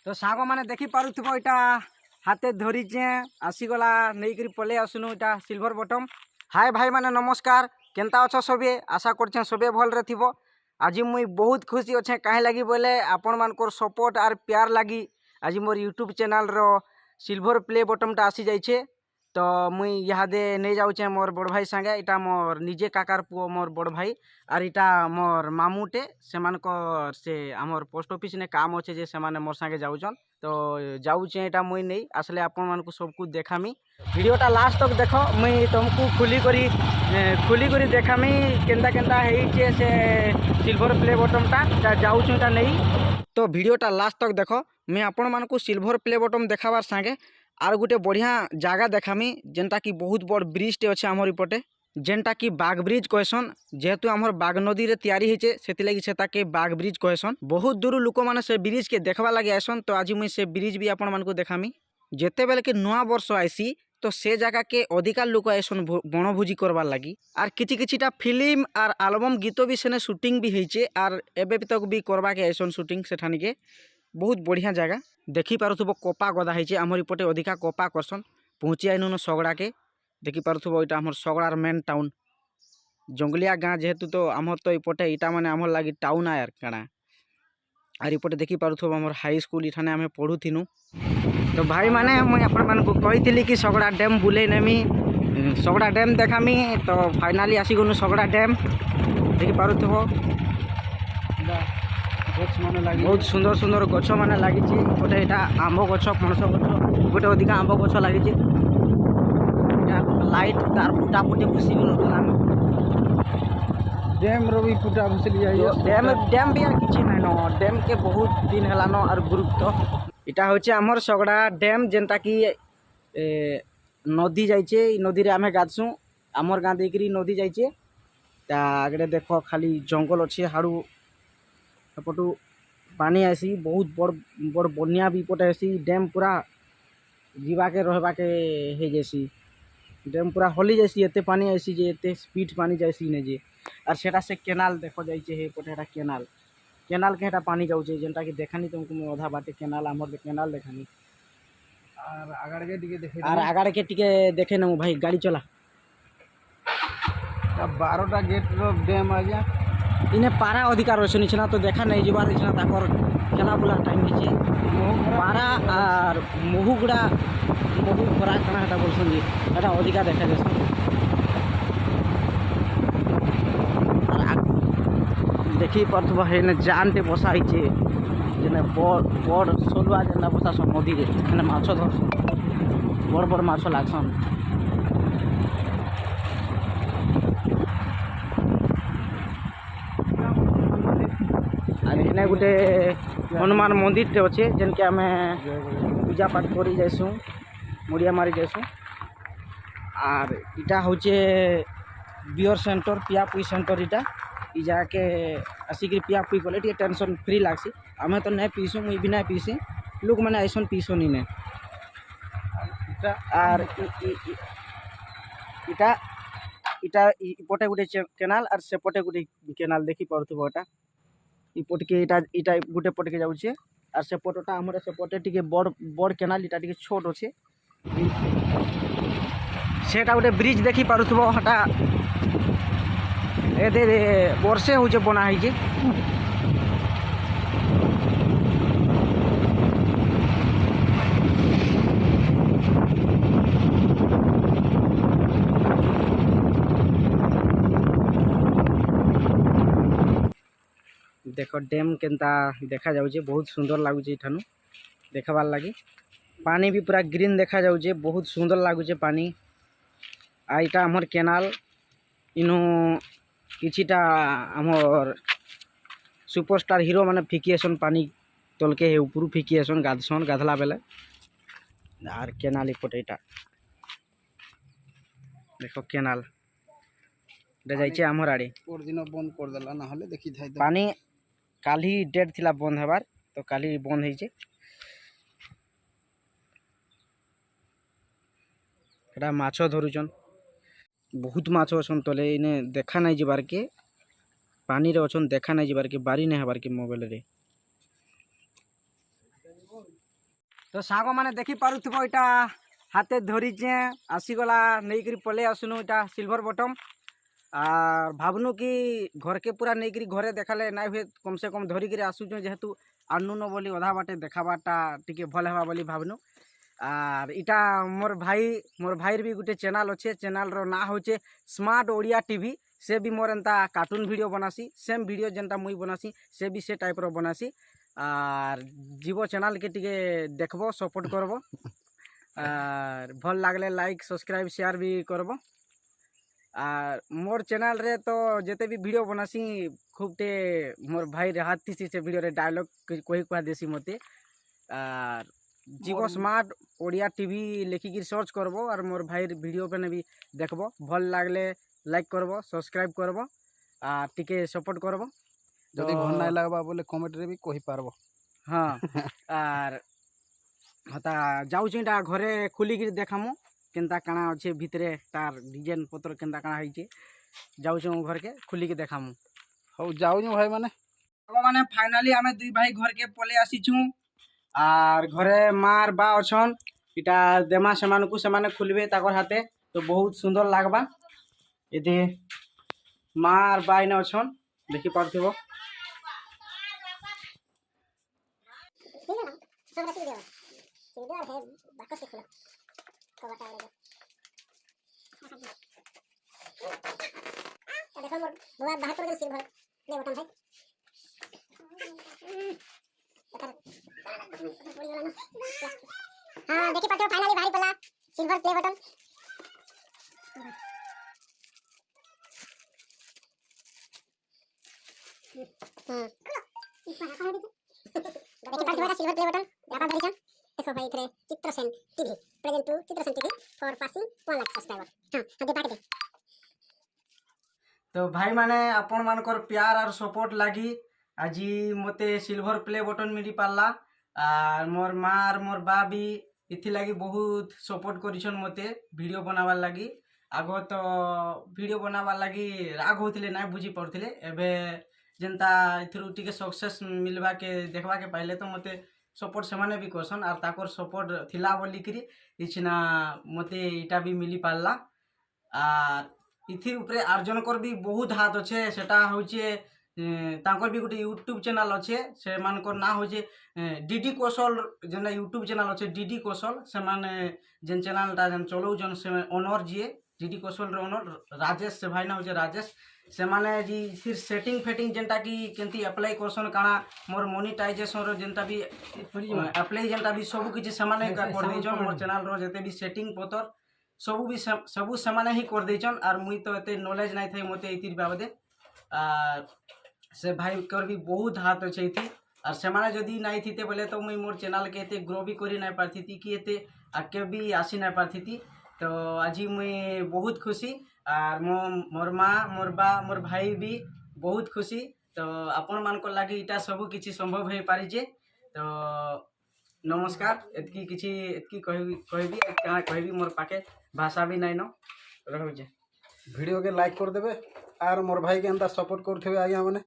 तो सांग मैंने देखी पारुथिबो इटा हाथे धरीचे आसीगला नहीं पलि आसुनु इटा सिल्वर बटम। हाय भाई माने नमस्कार, केनता अछ सबे? आशा करछे सबे भलरे थिबो। आज मुई बहुत खुशी अच्छे कहीं लगी बोले आपण मानकर सपोर्ट आर प्यार लगी आज मोर यूट्यूब चैनल रो सिल्वर प्ले बटमटा आसी जाइए। तो मुई इहादे नहीं जाऊे मोर बड़ भाई संगे, इटा मोर निजे काकार पुओ मोर बड़ भाई आर इटा मोर मामूटे से आमर पोस्ट ऑफिस ने काम अच्छे जे से मोर संगे जाऊन। तो जाऊे इटा मुई नहीं आसले आपण मानकु सबको देखामी। वीडियोटा लास्ट तक देख, मुई तुमको खुली करी देखामी केनता केनता है से सिल्वर प्ले बटमटा जाऊँ नहीं। तो वीडियोटा लास्ट तक देख, मैं आपण मानकु सिल्वर प्ले बटम देखाबार संगे आर गोटे बढ़िया जगह देखामी जेनटा कि बहुत बड़ ब्रिजटे अच्छे आमर इपटे जेनटा कि बाग ब्रिज कहसन। जेहेतु आमर बाग नदी रे तैयारी होचे सेतिलागि सेताके बाग ब्रिज कहसन। बहुत दूर लोक माने से ब्रिज के देखवा लगे आसन। तो आज मुई से ब्रिज भी आपण मानकु देखामी। जेते बेले के नया वर्ष आइसी तो से जगह के अधिका लोक आसन बनभोजी करवार लगी आर किछिटा फिल्म आर एल्बम गीत भी सेने शूटिंग भी होइचे आर एबे तक भी करवा के आसन शूटिंग सेठानी के। बहुत बढ़िया जगह देखी पारुथबो कपा गदा होइचे आमर इपटे अधिका कपा करसन। पहुँची आइनु सगड़ा के देखी पारुथबो इटा आमर सगड़ार मेन टाउन जंगलिया गाँ जेहेतु तो आमर तो इपटे इटा माने आमर लगी टाउन आयर काना आर इपटे देखी पारुथबो आमर हाई स्कूल इठाने आमे पढ़ुथिनु। तो भाई माने मुई आपण मानकु कहिथिली कि सगड़ा डैम बुले नेमी सगड़ा डैम देखामी। तो फाइनाली आसी गनु सगड़ा डैम देखी पारुथबो बहुत सुंदर सुंदर गछ माने लगी गोटे यहाँ आंब गछ पणस गछ गोटे अधिका आंब गछ लगी लाइट तार फुटा फुटी घुसी डैम री फुटा घुसली डैम भी यार किसी ना न डैम के बहुत दिन है और गुरुत्व इटा हूँ आमर सगड़ा डैम जेनटा कि नदी जाइए नदी रे आमे गाधसुँ आमर गाँ देकरी नदी जाइए आगे देख खाली जंगल अच्छे हाड़ू एपटू पानी आसी बहुत बड़ बड़ बनिया भी पटे आसी डैम पूरा जीवाके रहबाके हो जैसी डैम पूरा हली जैसी एते पानी आसी जे एते स्पीड पानी जैसी ने जे और सेटा से केनाल देख जाइए हे पटे केनाल केनाल के पानी जाऊे जेनटा कि देखानी तुमको मैं अधा बाटे केनाल आमर केनाल देखानी और आगाड़ के टिके देखे ना भाई गाड़ी चला 12टा गेट रो डैम आजा इन्हें पारा अधिकार रही निचना तो देखा नहीं जीवार निचना ताकर खेला बुला टाइम नीचे पारा और महुगुड़ा महु खरा कणा बोलसन जी एटा अधिकार देखा जाए देखी पार्थब है जानटे बसा होइछे जेने बड़ सोलुआ जेना बसा सब नदी रे माछ धरसन बड़ बड़ माछ लागसन। इन्हें गोटे हनुमान मंदिर अच्छे जेनके आम पूजा पाठ कर जाइसु मुड़िया मारी जाइसु आर इटा हूँ बियर सेंटर पिया पुई सेंटर इटा इ जाके आसिक पिया पुई कले टे टेंशन फ्री लागसी। आमे तो नहीं पीसु मुई भी नहीं पीसी लोक मैंने आइसन पीसन इने आर इटा इटा इपटे गोटे केनाल और सेपटे गोटे केनाल देखी पार्थबो एटा इपट के इटा गोटे पट के जाऊे और से पटटा आमर से पटे टी बड़ बड़ केनाल इटा टी छोट अच्छे सेटा गोटे ब्रिज देखी पारुथबो हटा ए दे वर्षे हो बना है देख डैम केनता देखा जाऊे बहुत सुंदर लगुच इठानु देखबार लगी पानी भी पूरा ग्रीन देखा जाऊे बहुत सुंदर लगुचे पानी आईटा आमर केनाल इनु किछिटा आमर सुपरस्टार हीरो माने फिकिएसन पानी तलके हे ऊपर फिकिएसन गाधसन गाधला बेले आर केनाल इपटे इटा देखो केनाल जाइए आमर आड़े दिन बंद कर देला ना हले देखि थाई पानी काली डेट थिला बंद हेबार तो काली बंद होइचे एटा माछ धरुचन बहुत माछ अछन तले इने देखा नहीं जबार के पानी रे अछन देखा नहीं जबार के बारी नहीं हेबार के मोबाइल रे तो सांग मैंने देखी पारुथिबो इटा हाथे धरीचे आसीगला नहीं पलि आसुनु इटा सिल्वर बटम आर भावनु कि घर के पूरा नहीं घरे देखाले ना हुए कम से कम धरिकी आसुचु जेहेतु आनु न बोली अधा बाटे देखाबाटा टिके भल हेबा बोली भावनु आर इटा मोर भाई भी गोटे चैनल अच्छे चैनल रो ना होचे स्मार्ट ओडिया टीवी से भी मोर एंता कार्टून वीडियो बनासी सेम वीडियो जेनता मुई बनासी से भी से टाइप रो बनासी आर जीवो चैनल के टिके देखबो सपोर्ट करबो आर भल लागले लाइक सब्सक्राइब शेयर भी करबो आर मोर चैनल रे तो जेते भी वीडियो बनासी खूबटे मोर भाई रे हाथ थी से वीडियो रे डायलॉग कोई कुआ देसी मते आर जीवो स्मार्ट ओडिया टीवी लेखिकी सर्च करबो और मोर भाई वीडियो पे भी देखबो भल लागले लाइक करबो सब्सक्राइब करबो आ टिके सपोर्ट करबो जदि भल नहीं लगबा बोले कमेंट रे भी कहि पारबो। हाँ आर हता जाउछि ता घरे खुली के देखामु केनता काना अच्छे भितरे तार डिजाइन पत्र केनता काना होइछे जाउछु घर के खुली के देखामु हो जाउनु भाई माने फाइनली आमे दुई भाई घर के पले आसीछु आर घरे मार बा अछन इटा देमा सेमान को सेमाने खुलबे ताकर हाथे तो बहुत सुंदर लागबा एदे मार बाई न अछन देखि पारथिबो देखो मोर बुआ बाहर कर सिल्वर ले बटन भाई हाँ देखिए पाते हो फाइनली भाई पला सिल्वर प्ले बटन देखिए पाते हो सिल्वर प्ले बटन यहाँ पर देखो भाई इधर Chitrasen TV present to Chitrasen TV for passing 1 lakh subscriber हाँ आगे बात दे तो भाई माने आपण मानकर प्यार और सपोर्ट लगी आज मते सिल्वर प्ले बटन मिली पाला आर मोर माँ और मोर बा भी इथि लगी बहुत सपोर्ट करिछन मते वीडियो बनावार लगी आगो तो वीडियो बनावार लगी राग होतिले ना बुझी पड़थिले एबे जेंता इथरु टिके सक्सेस मिलवा के देखवा के पाइले तो मते सपोर्ट से माने भी करसन आर ताकर सपोर्ट थिला बोली करी इछना मते इटा भी मिली पाला आर इथि ऊपर अर्जन कर भी बहुत हाथ अच्छे सेटा होचे तांकर भी गोटे यूट्यूब चैनल अच्छे से मानकर ना होचे डीडी कौशल जेना यूट्यूब चैनल अच्छे डीडी कौशल से माने जेन चैनलटा जेन चलाउछन से ओनर जीए डीडी कौशल रे ओनर राजेश से भाई ना होचे राजेश से माने जी फिर सेटिंग फेटिंग जेनटा की केंती अप्लाई करसन काना मोर मोनेटाइजेशन रो जेनटा भी अप्लाई जेनटा भी सब किछि से माने कर देछन मोर चैनल रो जते भी सेटिंग पतर सबू सेमाने ही कर देछन आर मुई तो एते नॉलेज नहीं थाई मते इतिर बाबदे आर से भाई कर भी बहुत हाथ अच्छे इथि आर सेमाने जदी नहीं थिते बोले तो मुई मोर चैनल के एते ग्रो भी करी नहीं पारथी कि एते आके भी आसी नहीं पारथी तो आज मुई बहुत खुशी आर मोर माँ मोर बा मोर भाई भी बहुत खुशी तो आपण मानक लगी इटा सब किछि संभव हो पारिजे तो नमस्कार एतकी किछि एतकी कहबी क्या कहबी मोर पाके भाषा भी नहीं न रहुजे वीडियो के लाइक कर देबे आर मोर भाई के अंता सपोर्ट करथबे आज्ञा माने।